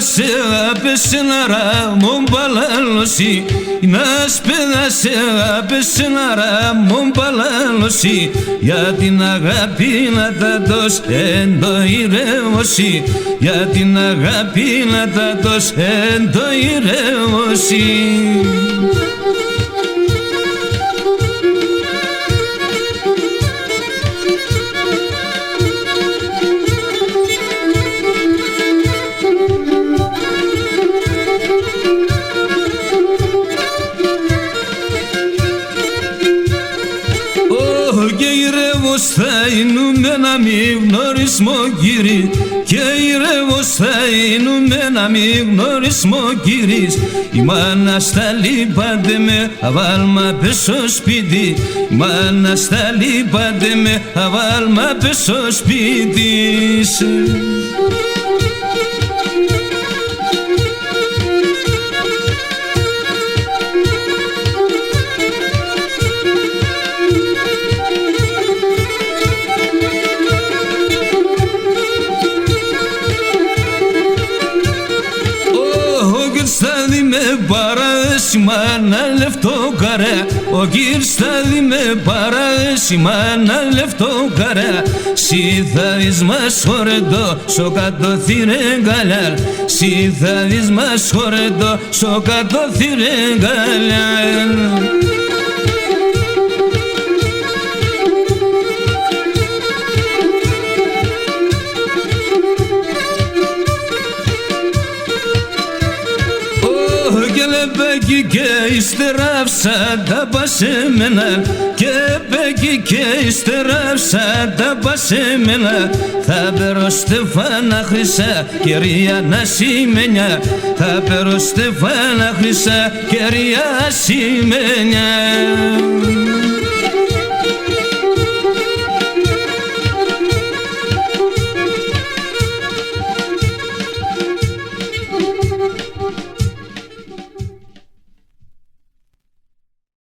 se apesinara mumbalalosi Nas πέδα σε απεσυνάρα μομπαλάλωση Για την αγάπη να τα δώσει εν το ηρεύωση Για την αγάπη να τα δώσει εν το ηρεύωση θα είνουμε να μην γνωρίσουμε κύριε και ηρεύως θα είνουμε να μην γνωρίσουμε κύριε η μάνα στα λίπαντε με αβάλμα πες στο σπίτι η μάνα στα λίπαντε με αβάλμα πες στο σπίτι Παράδεσιμα να λεφτό καρέ Ο κύρις θα δει με παράδεσιμα να λεφτό καρέ Συ θα δεις μας χωρετό σο κάτω θύρε γκαλιάρ Συ θα δεις μας χωρετό σο κάτω θύρε γκαλιάρ και ύστερα τα πασέμενα και πέκει και ύστερα τα πασέμενα θα περω στεφάνα χρυσά κερία να σημαίνια θα περω στεφάνα χρυσά κερία σημαίνια